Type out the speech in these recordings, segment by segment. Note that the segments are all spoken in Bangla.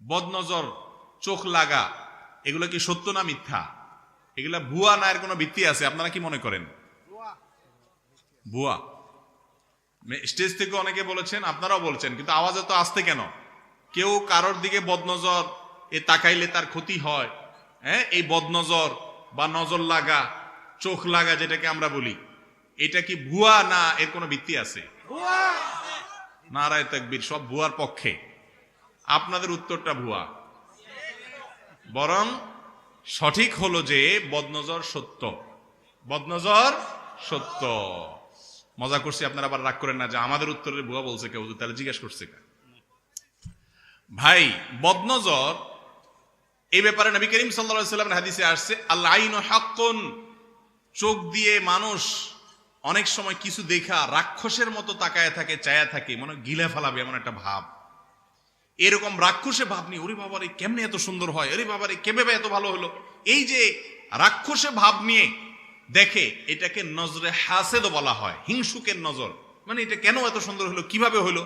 বদনজর, চোখ লাগা, এগুলো কি সত্য না মিথ্যা? এগুলা ভুয়া না এর কোনো ভিত্তি আছে? আপনারা কি মনে করেন? ভুয়া। স্টেজ থেকে অনেকে বলেছেন, আপনারাও বলছেন, কিন্তু আওয়াজ এত আসতে কেন? কেউ কারোর দিকে বদনজর এ তাকাইলে তার ক্ষতি হয়, হ্যাঁ? এই বদনজর বা নজর লাগা, চোখ লাগা যেটাকে আমরা বলি, এটা কি ভুয়া না এর কোনো ভিত্তি আছে? নারায়ে তাকবীর, সব ভুয়ার পক্ষে। আপনাদের উত্তরটা ভুয়া। বরং সঠিক হলো যে বদনজর সত্য, বদনজর সত্য। মজা করছি, আপনারা আবার রাগ করেন না যে আমাদের উত্তরে ভুয়া বলছে কেউ, তাহলে জিজ্ঞেস করছে কে? ভাই, বদনজর এই ব্যাপারে নবী করিম সাল্লাল্লাহু আলাইহি ওয়াসাল্লামের হাদিসে আসছে, আল আইনু হাক্কুন, চোখ দিয়ে মানুষ অনেক সময় কিছু দেখা রাক্ষসের মতো তাকায় থাকে, চায়া থাকে, মনে গিলে ফেলাবে এমন একটা ভাব। এরকম রাক্ষসে ভাব নিয়ে, ওরে বাবারে কেমনে এত সুন্দর হয়, আরে বাবারে কেমনে এত ভালো হলো, এই যে রাক্ষসে ভাব নিয়ে দেখে, এটাকে নজরে হাসেদ বলা হয়, হিংসুকের নজর। মানে এটা কেন এত সুন্দর হলো, কিভাবে হলো,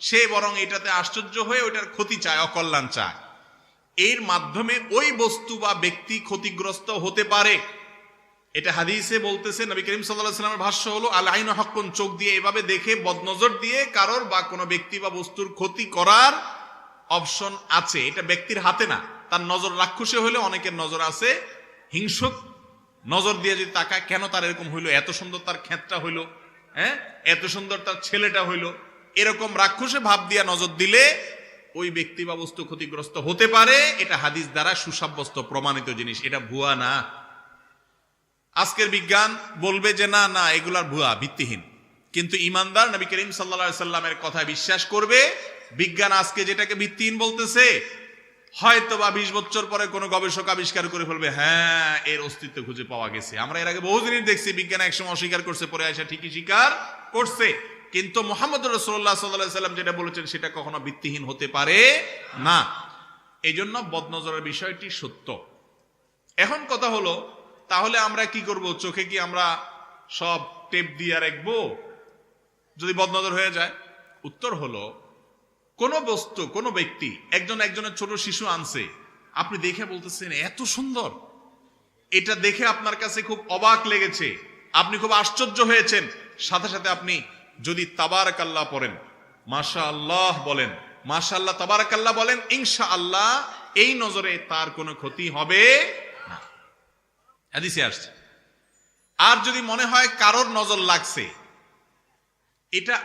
সে বরং এটাতে আশ্চর্য হয়ে ওইটার ক্ষতি চায়, অকল্যাণ চায়। এর মাধ্যমে ওই বস্তু বা ব্যক্তি ক্ষতিগ্রস্ত হতে পারে। এটা হাদিসে বলতেছে, নবী করিম সাল্লাল্লাহু আলাইহি ওয়াসাল্লামের ভাষ্য হলো, আল আইনু হাক্কুন, চোখ দিয়ে এভাবে দেখে বদনজর দিয়ে কারোর বা কোনো ব্যক্তি বা বস্তুর ক্ষতি করার অপশন আছে। এটা ব্যক্তির হাতে না, তার নজর রাক্ষসে হইলে অনেকের নজর আছে হিংসুক নজর দিয়ে যদি তাকায়, কেন তার এরকম হইলো, এত সুন্দর তার ক্ষেতটা হইলো, হ্যাঁ, এত সুন্দর তার ছেলেটা হইলো, এরকম রাক্ষসে ভাব দিয়া নজর দিলে ওই ব্যক্তি বা বস্তু ক্ষতিগ্রস্ত হতে পারে। এটা হাদিস দ্বারা সুসাব্যস্ত প্রমাণিত জিনিস, এটা ভুয়া না। আজকের বিজ্ঞান বলবে যে না না এগুলার ভুয়া, ভিত্তিহীন, কিন্তু ইমানদার নবী করিম সাল্লাল্লাহু আলাইহি সাল্লামের কথায় বিশ্বাস করবে। বিজ্ঞান আজকে যেটাকে ভিত্তিহীন বলতেছে, হয়তো বা 20 বছর পরে কোনো গবেষক আবিষ্কার করে ফেলবে, হ্যাঁ এর অস্তিত্ব খুঁজে পাওয়া গেছে। আমরা এর আগে বহু জিনিস দেখছি, বিজ্ঞান একসময় অস্বীকার করছে, পরে আয়সা ঠিকই স্বীকার করছে। কিন্তু মুহাম্মদ রাসূলুল্লাহ সাল্লাল্লাহু আলাইহি সাল্লাম যেটা বলেছেন সেটা কখনো ভিত্তিহীন হতে পারে না। এই জন্য বদনজরের বিষয়টি সত্য। এখন কথা হলো, তাহলে আমরা কি করব? চোখে কি আমরা সব টেপ দিয়ে রাখবো যদি বদনজর হয়ে যায়? উত্তর হলো, কোন বস্তু, কোন ব্যক্তি, একজনের ছোট শিশু আনছে, আপনি দেখে বলতেছেন এত সুন্দর, এটা দেখে আপনার কাছে খুব অবাক লেগেছে, আপনি খুব আশ্চর্য হয়েছেন, সাথে সাথে আপনি যদি তাবারাকাল্লাহ পড়েন, মাশাআল্লাহ বলেন, মাশাআল্লাহ তাবারাকাল্লাহ বলেন, ইনশাআল্লাহ এই নজরে তার কোনো ক্ষতি হবে না, হাদিসে আসছে। আর যদি মনে হয় কারোর নজর লাগছে, এটা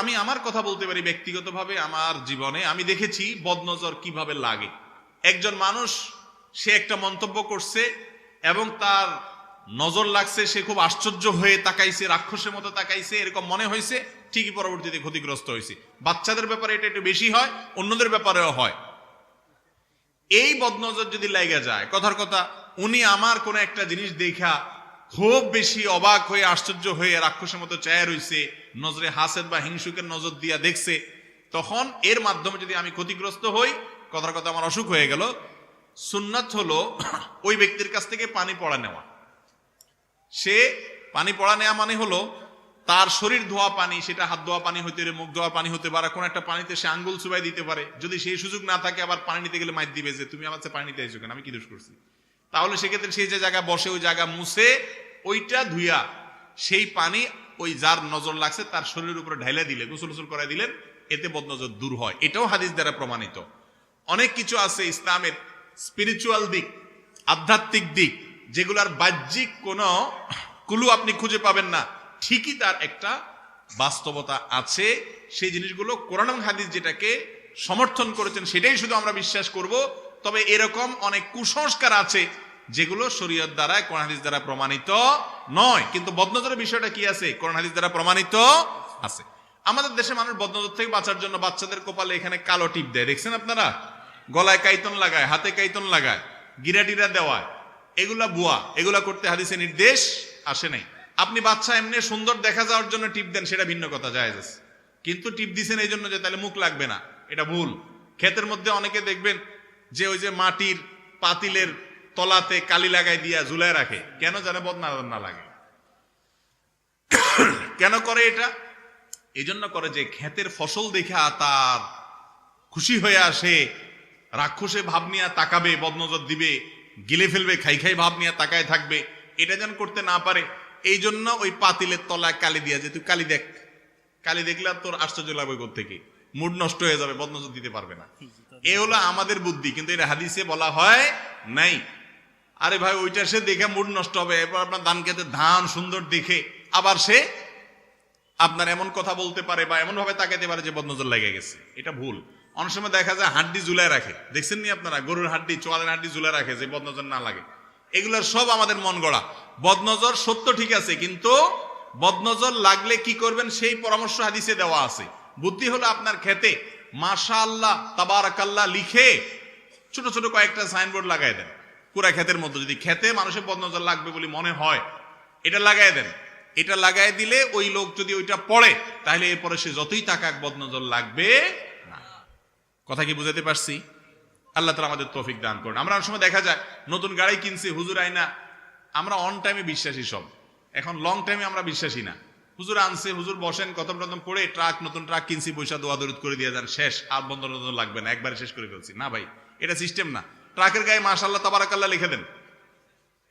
আমি আমার কথা বলতে পারি ব্যক্তিগতভাবে, আমার জীবনে আমি দেখেছি বদনজর কিভাবে লাগে। একজন মানুষ, সে একটা মন্তব্য করছে এবং তার নজর লাগছে, সে খুব আশ্চর্য হয়ে তাকাইছে, রাক্ষসের মতো তাকাইছে, এরকম মনে হয়েছে, ঠিকই পরবর্তীতে ক্ষতিগ্রস্ত হয়েছে। বাচ্চাদের ব্যাপারে এটা একটু বেশি হয়, অন্যদের ব্যাপারেও হয়। এই বদনজর যদি লাগা যায়, কথার কথা উনি আমার কোন একটা জিনিস দেখা খুব বেশি অবাক হয়ে, আশ্চর্য হয়ে, রাক্ষসের মতো চায়া রইছে, নজরে হাসেদ বা হিংসুকের নজর দিয়া দেখছে, তখন এর মাধ্যমে যদি আমি ক্ষতিগ্রস্ত হই, কথার কথা আমার অসুখ হয়ে গেল, সুন্নাত হলো ওই ব্যক্তির কাছ থেকে পানি পড়া নেওয়া। সে পানি পড়া নেওয়া মানে হলো তার শরীর ধোয়া পানি, সেটা হাত ধোয়া পানি হইতে পারে, মুখ ধোয়া পানি হতে পারে, কোন একটা পানিতে সে আঙ্গুল চুবাই দিতে পারে। যদি সেই সুযোগ না থাকে, আবার পানি নিতে গেলে মাইর দিবে যে তুমি আমার কাছে পানি নিতে আইছো কেন, আমি কি দোষ করছি? তাহলে সেক্ষেত্রে সেই যে জায়গায় বসে ওই জায়গা মুছে ওইটা ধুইয়া সেই পানি ওই যার নজর লাগছে তার শরীরের উপরে ঢাইলা দিলে, গোসল গোসল করাই দিলেন, এতে বদনজর দূর হয়। এটাও হাদিস দ্বারা প্রমাণিত। অনেক কিছু আছে ইসলামের স্পিরিচুয়াল দিক, আধ্যাত্মিক দিক, যেগুলার বাহ্যিক কোনো কুলু আপনি খুঁজে পাবেন না, ঠিকই তার একটা বাস্তবতা আছে। সেই জিনিসগুলো কোরআন এবং হাদিস যেটাকে সমর্থন করেছেন সেটাই শুধু আমরা বিশ্বাস করব। তবে এরকম অনেক কুসংস্কার আছে যেগুলো শরীয়ত দ্বারা, কোরআন হাদিস দ্বারা প্রমাণিত নয়। কিন্তু বদনজরের বিষয়টা কি আছে? কোরআন হাদিস দ্বারা প্রমাণিত আছে। আমাদের দেশে মানুষ বদনজর থেকে বাঁচার জন্য বাচ্চাদের কপালে এখানে কালো টিপ দেয়, দেখছেন আপনারা? গলায় কাইতন লাগায়, হাতে কাইতন লাগায়, গিরাটিরা দেওয়ায়, এগুলা বুয়া। এগুলা করতে হাদিসে নির্দেশ আসে নাই। আপনি বাচ্চা এমনি সুন্দর দেখা যাওয়ার জন্য টিপ দেন, সেটা ভিন্ন কথা, জায়েজ আছে। কিন্তু টিপ দিছেন এই জন্য যে তাহলে মুখ লাগবে না, এটা ভুল। ক্ষেতের মধ্যে অনেকে দেখবেন যে ওই যে মাটির পাতিলের তলাতে কালি লাগাই দিয়া ঝুলায় রাখে, কেন জানে? বদনা না লাগে। কেন করে এটা? এই জন্য করে যে ক্ষেতের ফসল দেখে তার খুশি হয়ে আসে, রাক্ষসে ভাব নিয়ে তাকাবে, বদনজর দিবে, গিলে ফেলবে, খাই খাই ভাব নিয়ে তাকায় থাকবে, এটা যেন করতে না পারে। এই জন্য ওই পাতিলের তলায় কালি দিয়া, যে তুই কালি দেখ, কালি দেখলে তোর আশ্চর্য লাগবে থেকে মুড নষ্ট হয়ে যাবে, বদনজর দিতে পারবে না। এ হলো আমাদের বুদ্ধি, কিন্তু এটা হাদিসে বলা হয় নাই। আরে ভাই, ওইটা সে দেখে মুড নষ্ট হবে, এরপর আপনার ধান খেতে ধান সুন্দর দেখে আবার সে আপনার এমন কথা বলতে পারে বা এমন ভাবে তাকাইতে পারে যে বদনজর লেগে গেছে। এটা ভুল। অনেক সময় দেখা যায় হাড্ডি ঝুলায় রাখে, দেখছেন নি আপনারা, গরুর হাড্ডি, চোয়ালের হাড্ডি ঝুলায় রাখে যে বদনজর না লাগে। এগুলোর সব আমাদের মন গড়া। বদনজর সত্য ঠিক আছে, কিন্তু বদনজর লাগলে কি করবেন সেই পরামর্শ হাদিসে দেওয়া আছে। বুদ্ধি হলো আপনার খেতে মাশাআল্লাহ তাবারাকাল্লাহ লিখে ছোট ছোট কয়েকটা সাইনবোর্ড লাগাই দেন পুরা ক্ষেতের মধ্যে। যদি খেতে মানুষের বদনজর লাগবে বলে মনে হয়, এটা লাগাই দেন। এটা লাগাই দিলে ওই লোক যদি ওইটা পড়ে, তাহলে এরপরে সে যতই তাকাক বদনজর লাগবে না। কথা কি বুঝাতে পারছি? আল্লাহ তাআলা আমাদের তৌফিক দান করুন। আমরা অনেক সময় দেখা যায় নতুন গাড়ি কিনছি, হুজুর আইনা, আমরা অন টাইমে বিশ্বাসী সব, এখন লং টাইমে আমরা বিশ্বাসী না। হুজুর আনছে, হুজুর বসেন, খতম টতম পড়ে ট্রাক, নতুন ট্রাক কিনছি, পয়সা দোয়া দরুদ করে দিয়ে যান, শেষ, আর বন্ধন লাগবে না, একবারে শেষ করে ফেলছি। না ভাই, এটা সিস্টেম না। ট্রাকের গায়ে মাশাআল্লাহ তাবারাকাল্লাহ লিখে দেন,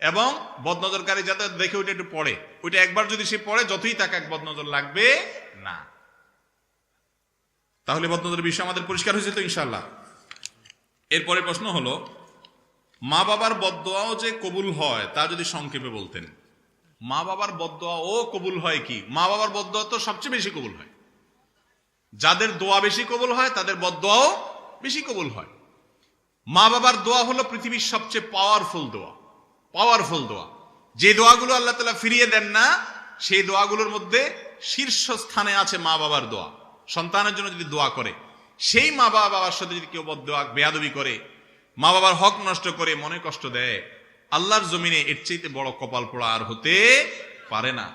এবং বদনজরকারী যাতে দেখে ওইটা একটু পড়ে, ওইটা একবার যদি সে পড়ে যতই তাকাক বদনজর লাগবে না। তাহলে বদনজরের বিষয় আমাদের পরিষ্কার হয়েছে তো ইনশাআল্লাহ। এরপরে প্রশ্ন হলো, মা বাবার বদদোয়াও যে কবুল হয় তা যদি সংক্ষেপে বলতেন। মা বাবার বদদোয়া ও কবুল হয় কি? মা বাবার বদদোয়া তো সবচেয়ে বেশি কবুল হয়। যাদের দোয়া বেশি কবুল হয় তাদের বদদোয়াও বেশি কবুল হয়। মা বাবার দোয়া হলো পৃথিবীর সবচেয়ে পাওয়ারফুল দোয়া। পাওয়ারফুল দোয়া, যে দোয়াগুলো আল্লাহ তাআলা ফিরিয়ে দেন না, সেই দোয়াগুলোর মধ্যে শীর্ষ স্থানে আছে মা বাবার দোয়া। সন্তানের জন্য যদি দোয়া করে, সেই মা বাবার সাথে যদি কেউ বদদোয়া বেয়াদবি করে, মা বাবার হক নষ্ট করে, মনে কষ্ট দেয়, আল্লাহর জমিনে এর চাইতে বড় কপাল পোড়া আর হতে পারে না।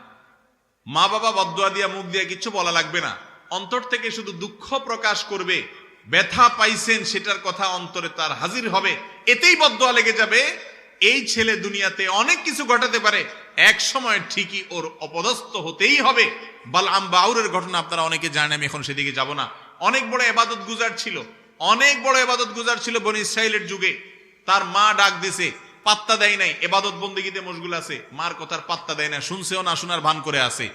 মা বাবা বদদোয়া দিয়া মুখ দিয়ে কিছু বলা লাগবে না, অন্তর থেকে শুধু দুঃখ প্রকাশ করবে, ব্যথা পাইছেন সেটার কথা অন্তরে তার হাজির হবে, এতেই বদদোয়া লেগে যাবে। এই ছেলে দুনিয়াতে অনেক কিছু ঘটাতে পারে, এক সময় ঠিকই ওর অপদস্থ হতেই হবে। বালআম বাউরের ঘটনা আপনারা অনেকে জানেন, আমি এখন সেদিকে যাব না। অনেক বড় ইবাদত গুজার ছিল, অনেক বড় ইবাদত গুজার ছিল বনি ইসরাইলের যুগে। তার মা ডাক দিছে, পাত্তা দেয় নাই, ইবাদত বন্দেগীতে মশগুল আছে, মার কথার পাত্তা দেয় না, শুনছেও না, শোনার ভান করে আছে।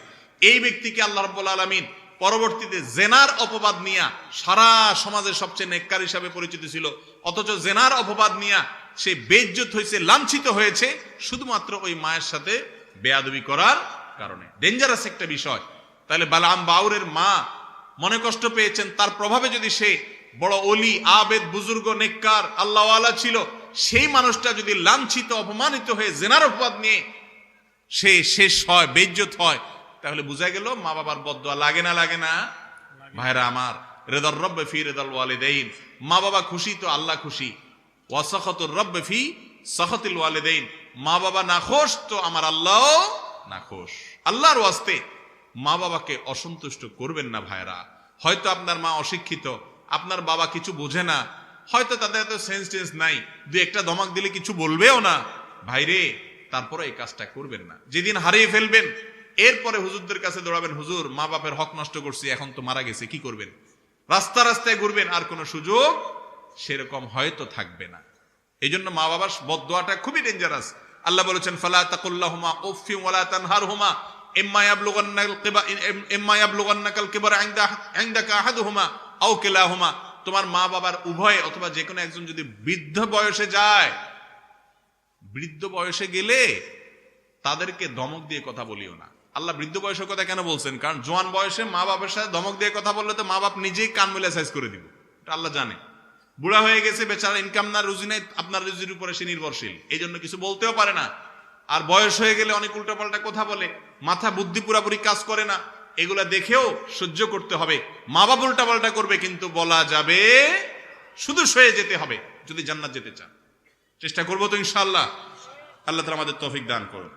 এই ব্যক্তিকে আল্লাহ রাব্বুল আলামিন পরবর্তীতে জেনার অপবাদ নিয়া, সারা সমাজের সবচেয়ে নেককার হিসাবে পরিচিত ছিল, অথচ জেনার অপবাদ নিয়া সে বেইজ্জত হয়েছে, লাঞ্ছিত হয়েছে, শুধুমাত্র ওই মায়ের সাথে বেয়াদবি করার কারণে। ডেঞ্জারাস একটা বিষয়। তাহলে বালআম বাউরের মা মনে কষ্ট পেয়েছেন, তার প্রভাবে যদি সে বড় ওলি, আবেদ, বুজুর্গ, নেককার, আল্লাহওয়ালা ছিল, সেই মানুষটা যদি লাঞ্ছিত, অপমানিত হয়ে জেনার অপবাদ নিয়ে সে শেষ হয়, বেইজ্জত হয়, তাহলে বোঝা গেল মা বাবার বদদোয়া লাগে না, লাগে না? ভাইরা আমার, রিদার রব্বি ফি রিদাল ওয়ালিদাইন, মা বাবা খুশি তো আল্লাহ খুশি। ওয়া সাখাতুর রব্বি ফি সাখাতিল ওয়ালিদাইন, মা বাবা নাখোশ তো আমার আল্লাহ নাখোশ। আল্লাহর ওয়াস্তে মা বাবাকে অসন্তুষ্ট করবেন না ভাইরা। হয়তো আপনার মা অশিক্ষিত, আপনার বাবা কিছু বোঝে না, হয়তো তাদের এত সেন্স টেন্স নাই, দুই একটা ধমক দিলে কিছু বলবেও না, ভাইরে তারপরে এই কাজটা করবেন না। যেদিন হারিয়ে ফেলবেন, এরপরে হুজুরদের কাছে দৌড়াবেন, হুজুর মা বাপের হক নষ্ট করছি, এখন তো মারা গেছে, কি করবেন? রাস্তা রাস্তায় ঘুরবেন, আর কোনো সুযোগ সেরকম হয়তো থাকবে না। এই জন্য মা বাবার বদদোয়াটা খুবই ডেঞ্জারাস। আল্লাহ বলেছেন, ফালা তাকুল্লাহুমা উফফিন ওয়ালা তানহারহুমা ইম্মা ইয়াবলুগান্নাকাল কিবারা ইনদাকা আহাদুহুমা আও কিলাহুমা। তোমার মা বাবার উভয় অথবা যে কোনো একজন যদি বৃদ্ধ বয়সে যায়, বৃদ্ধ বয়সে গেলে তাদেরকে ধমক দিয়ে কথা বলিও না। আল্লাহ বৃদ্ধ বয়সের কথা কেন বলছেন? কারণ জোয়ান বয়সে মা বাবার সাথে ধমক দিয়ে কথা বললে তো মা বাপ নিজেই কান মেলে সাইজ করে দিব, এটা আল্লাহ জানে। বুড়া হয়ে গেছে বেচারা, ইনকাম না, রুজি নাই, আপনার রুজির উপরে সে নির্ভরশীল, এই জন্য কিছু বলতেও পারে না। আর বয়স হয়ে গেলে অনেক উল্টাপাল্টা কথা বলে, মাথা বুদ্ধি পুরাপুরি কাজ করে না, এগুলা দেখেও সহ্য করতে হবে। মা বাবা উল্টাপাল্টা করবে, কিন্তু বলা যাবে, শুধু সয়ে যেতে হবে যদি জান্নাত যেতে চান। চেষ্টা করবো তো ইনশাআল্লাহ। আল্লাহ তাআলা আমাদের তৌফিক দান করুন।